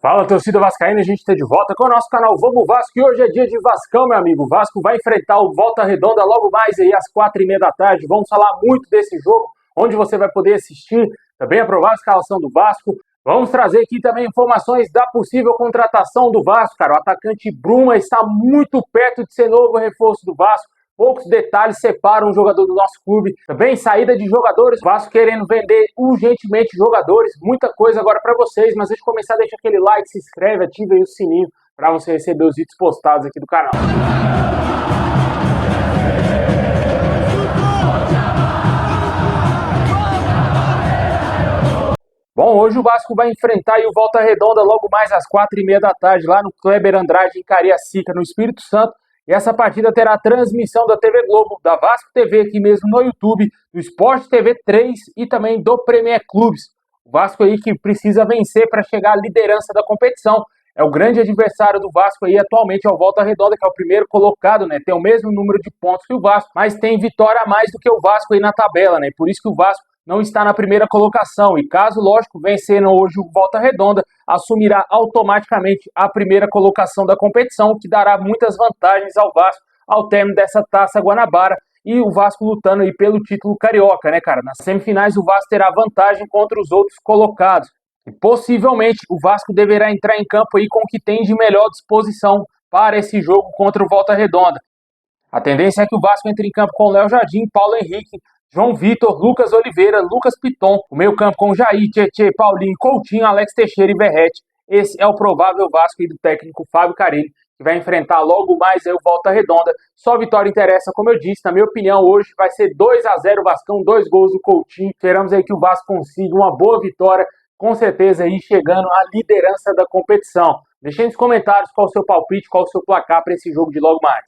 Fala, torcida vascaína, a gente está de volta com o nosso canal Vamos Vasco e hoje é dia de Vascão, meu amigo. O Vasco vai enfrentar o Volta Redonda logo mais aí às 4h30 da tarde. Vamos falar muito desse jogo, onde você vai poder assistir, também aprovar a escalação do Vasco. Vamos trazer aqui também informações da possível contratação do Vasco, cara. O atacante Bruma está muito perto de ser novo reforço do Vasco. Poucos detalhes separam um jogador do nosso clube. Também saída de jogadores, Vasco querendo vender urgentemente jogadores. Muita coisa agora para vocês, mas antes de começar, deixa aquele like, se inscreve, ativa aí o sininho para você receber os vídeos postados aqui do canal. Bom, hoje o Vasco vai enfrentar aí o Volta Redonda logo mais às 4h30 da tarde, lá no Kleber Andrade, em Cariacica, no Espírito Santo. E essa partida terá transmissão da TV Globo, da Vasco TV aqui mesmo no YouTube, do Sport TV 3 e também do Premier Clubes. O Vasco aí que precisa vencer para chegar à liderança da competição. É o grande adversário do Vasco aí atualmente, é o Volta Redonda, que é o primeiro colocado, né? Tem o mesmo número de pontos que o Vasco, mas tem vitória a mais do que o Vasco aí na tabela, né? Por isso que o Vasco não está na primeira colocação. E caso, lógico, vencendo hoje o Volta Redonda, assumirá automaticamente a primeira colocação da competição, o que dará muitas vantagens ao Vasco ao término dessa Taça Guanabara. E o Vasco lutando aí pelo título carioca, né, cara? Nas semifinais o Vasco terá vantagem contra os outros colocados. E possivelmente o Vasco deverá entrar em campo aí com o que tem de melhor disposição para esse jogo contra o Volta Redonda. A tendência é que o Vasco entre em campo com Léo Jardim, Paulo Henrique, João Vitor, Lucas Oliveira, Lucas Piton. O meio campo com Jair, Tietê, Paulinho, Coutinho, Alex Teixeira e Verrete. Esse é o provável Vasco do técnico Fábio Carilli, que vai enfrentar logo mais aí o Volta Redonda. Só vitória interessa, como eu disse, na minha opinião, hoje vai ser 2-0 Vascão, 2 gols do Coutinho. Esperamos aí que o Vasco consiga uma boa vitória, com certeza aí chegando à liderança da competição. Deixe aí nos comentários qual o seu palpite, qual o seu placar para esse jogo de logo mais.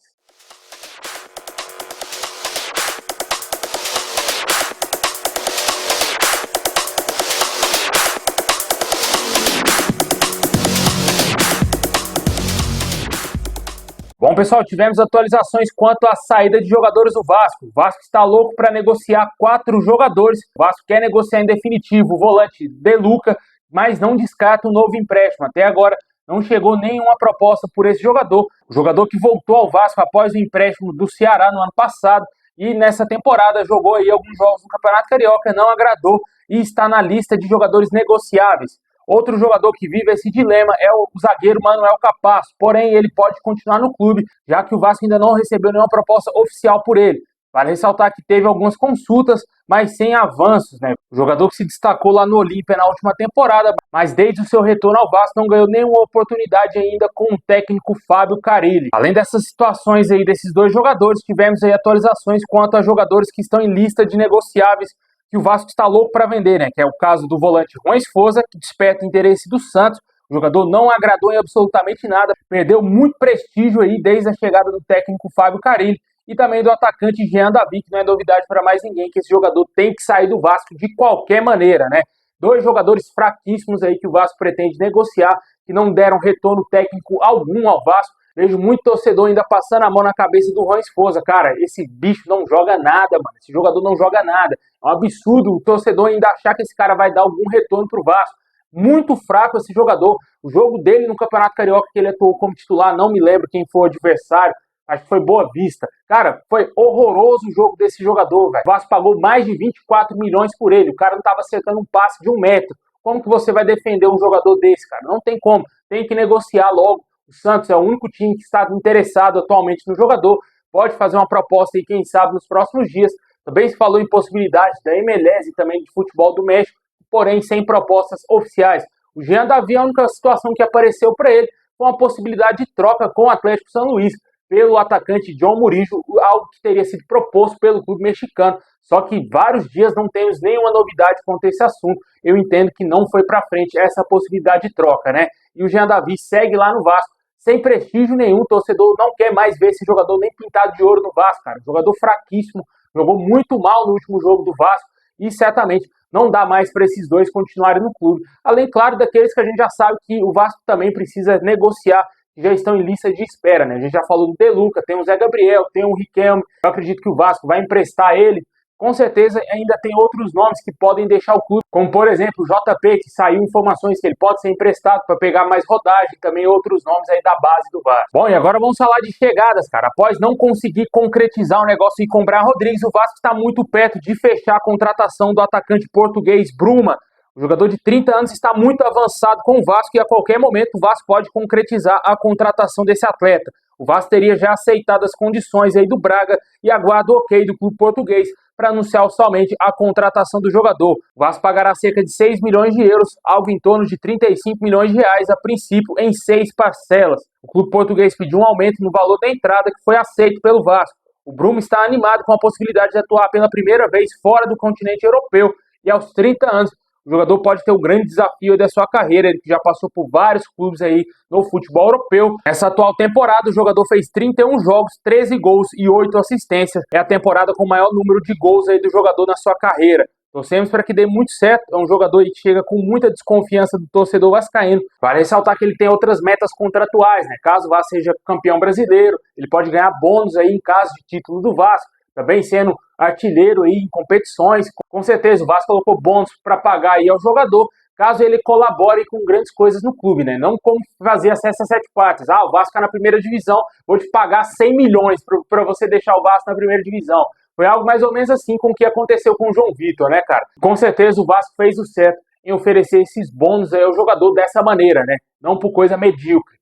Bom, pessoal, tivemos atualizações quanto à saída de jogadores do Vasco. O Vasco está louco para negociar 4 jogadores. O Vasco quer negociar em definitivo o volante De Luca, mas não descarta um novo empréstimo. Até agora não chegou nenhuma proposta por esse jogador. O jogador que voltou ao Vasco após o empréstimo do Ceará no ano passado e nessa temporada jogou aí alguns jogos no Campeonato Carioca, não agradou e está na lista de jogadores negociáveis. Outro jogador que vive esse dilema é o zagueiro Manuel Capasso, porém ele pode continuar no clube, já que o Vasco ainda não recebeu nenhuma proposta oficial por ele. Vale ressaltar que teve algumas consultas, mas sem avanços, né? O jogador que se destacou lá no Olímpia na última temporada, mas desde o seu retorno ao Vasco não ganhou nenhuma oportunidade ainda com o técnico Fábio Carilli. Além dessas situações aí desses dois jogadores, tivemos aí atualizações quanto a jogadores que estão em lista de negociáveis que o Vasco está louco para vender, né? Que é o caso do volante Juan Esforza, que desperta o interesse do Santos. O jogador não agradou em absolutamente nada, perdeu muito prestígio aí desde a chegada do técnico Fábio Carilli e também do atacante Jean Davi, que não é novidade para mais ninguém, que esse jogador tem que sair do Vasco de qualquer maneira, né? 2 jogadores fraquíssimos aí que o Vasco pretende negociar, que não deram retorno técnico algum ao Vasco. Vejo muito torcedor ainda passando a mão na cabeça do Juan Esforza. Cara, esse bicho não joga nada, mano. Esse jogador não joga nada. É um absurdo o torcedor ainda achar que esse cara vai dar algum retorno pro Vasco. Muito fraco esse jogador. O jogo dele no Campeonato Carioca, que ele atuou como titular, não me lembro quem foi o adversário. Acho que foi Boa Vista. Cara, foi horroroso o jogo desse jogador, velho. O Vasco pagou mais de 24 milhões por ele. O cara não estava acertando um passe de 1 metro. Como que você vai defender um jogador desse, cara? Não tem como. Tem que negociar logo. O Santos é o único time que está interessado atualmente no jogador. Pode fazer uma proposta aí, quem sabe, nos próximos dias. Também se falou em possibilidades da MLS e também de futebol do México, porém sem propostas oficiais. O Jean Davi, a única situação que apareceu para ele foi uma possibilidade de troca com o Atlético São Luís pelo atacante John Murillo, algo que teria sido proposto pelo clube mexicano. Só que vários dias não temos nenhuma novidade quanto a esse assunto. Eu entendo que não foi para frente essa possibilidade de troca, né? E o Jean Davi segue lá no Vasco, sem prestígio nenhum. O torcedor não quer mais ver esse jogador nem pintado de ouro no Vasco, cara. Jogador fraquíssimo, jogou muito mal no último jogo do Vasco e certamente não dá mais para esses dois continuarem no clube. Além, claro, daqueles que a gente já sabe que o Vasco também precisa negociar, que já estão em lista de espera, né? A gente já falou do De Luca, tem o Zé Gabriel, tem o Riquelme. Eu acredito que o Vasco vai emprestar ele Com certeza ainda tem outros nomes que podem deixar o clube, como por exemplo o JP, que saiu informações que ele pode ser emprestado para pegar mais rodagem, também outros nomes aí da base do Vasco. Bom, e agora vamos falar de chegadas, cara. Após não conseguir concretizar o negócio e comprar Rodrigues, o Vasco está muito perto de fechar a contratação do atacante português Bruma. O jogador de 30 anos está muito avançado com o Vasco e a qualquer momento o Vasco pode concretizar a contratação desse atleta. O Vasco teria já aceitado as condições aí do Braga e aguarda o ok do clube português para anunciar somente a contratação do jogador. O Vasco pagará cerca de 6 milhões de euros, algo em torno de 35 milhões de reais a princípio em 6 parcelas. O clube português pediu um aumento no valor da entrada que foi aceito pelo Vasco. O Bruma está animado com a possibilidade de atuar pela primeira vez fora do continente europeu e aos 30 anos o jogador pode ter um grande desafio da sua carreira, ele que já passou por vários clubes aí no futebol europeu. Nessa atual temporada, o jogador fez 31 jogos, 13 gols e 8 assistências. É a temporada com o maior número de gols aí do jogador na sua carreira. Torcemos para que dê muito certo. É um jogador que chega com muita desconfiança do torcedor vascaíno. Vale ressaltar que ele tem outras metas contratuais, né? Caso o Vasco seja campeão brasileiro, ele pode ganhar bônus aí em caso de título do Vasco. Também sendo artilheiro aí em competições. Com certeza o Vasco colocou bônus para pagar aí ao jogador, caso ele colabore com grandes coisas no clube, né? Não como fazer acesso a 7 partes. O Vasco está na primeira divisão, vou te pagar 100 milhões para você deixar o Vasco na primeira divisão. Foi algo mais ou menos assim com o que aconteceu com o João Vitor, né, cara? Com certeza o Vasco fez o certo em oferecer esses bônus aí ao jogador dessa maneira, né? Não por coisa medíocre.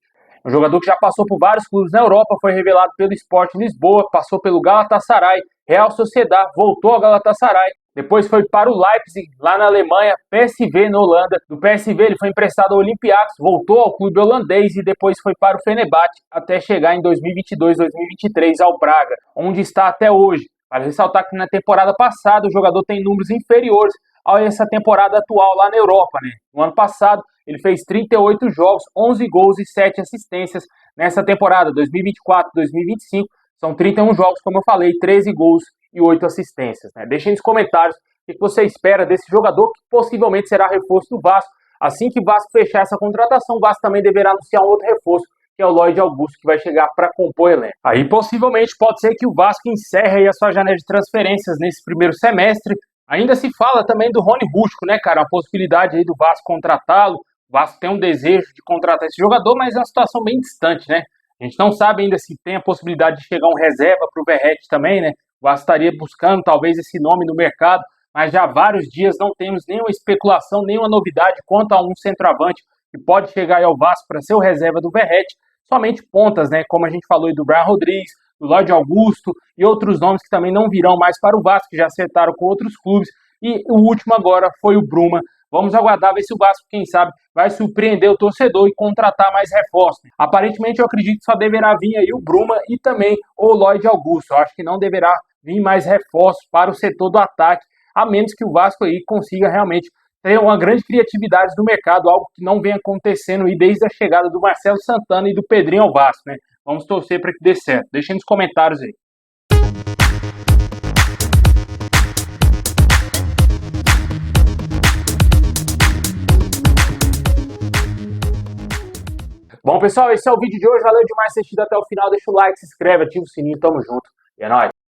Um jogador que já passou por vários clubes na Europa, foi revelado pelo Sport Lisboa, passou pelo Galatasaray, Real Sociedad, voltou ao Galatasaray, depois foi para o Leipzig, lá na Alemanha, PSV na Holanda. Do PSV ele foi emprestado ao Olympiacos, voltou ao clube holandês e depois foi para o Fenerbahçe, até chegar em 2022-2023 ao Braga, onde está até hoje. Vale ressaltar que na temporada passada o jogador tem números inferiores a essa temporada atual lá na Europa, né? No ano passado ele fez 38 jogos, 11 gols e 7 assistências. Nessa temporada 2024-2025 são 31 jogos, como eu falei, 13 gols e 8 assistências, né? Deixem nos comentários o que você espera desse jogador que possivelmente será reforço do Vasco. Assim que o Vasco fechar essa contratação, o Vasco também deverá anunciar um outro reforço, que é o Lloyd Augusto, que vai chegar para compor o elenco. Aí possivelmente pode ser que o Vasco encerre aí a sua janela de transferências nesse primeiro semestre. Ainda se fala também do Rony Rústico, né, cara? A possibilidade aí do Vasco contratá-lo. O Vasco tem um desejo de contratar esse jogador, mas é uma situação bem distante, né? A gente não sabe ainda se tem a possibilidade de chegar um reserva para o Verratti também, né? O Vasco estaria buscando talvez esse nome no mercado, mas já há vários dias não temos nenhuma especulação, nenhuma novidade quanto a um centroavante que pode chegar aí ao Vasco para ser o reserva do Verratti. Somente pontas, né? Como a gente falou aí do Brian Rodrigues, do Lloyd Augusto e outros nomes que também não virão mais para o Vasco, que já acertaram com outros clubes. E o último agora foi o Bruma. Vamos aguardar ver se o Vasco, quem sabe, vai surpreender o torcedor e contratar mais reforços. Aparentemente, eu acredito que só deverá vir aí o Bruma e também o Lloyd Augusto. Eu acho que não deverá vir mais reforços para o setor do ataque, a menos que o Vasco aí consiga realmente ter uma grande criatividade do mercado, algo que não vem acontecendo aí desde a chegada do Marcelo Santana e do Pedrinho ao Vasco, né? Vamos torcer para que dê certo. Deixem nos comentários aí. Bom, pessoal, esse é o vídeo de hoje. Valeu demais ter assistido até o final. Deixa o like, se inscreve, ativa o sininho. Tamo junto. E é nóis.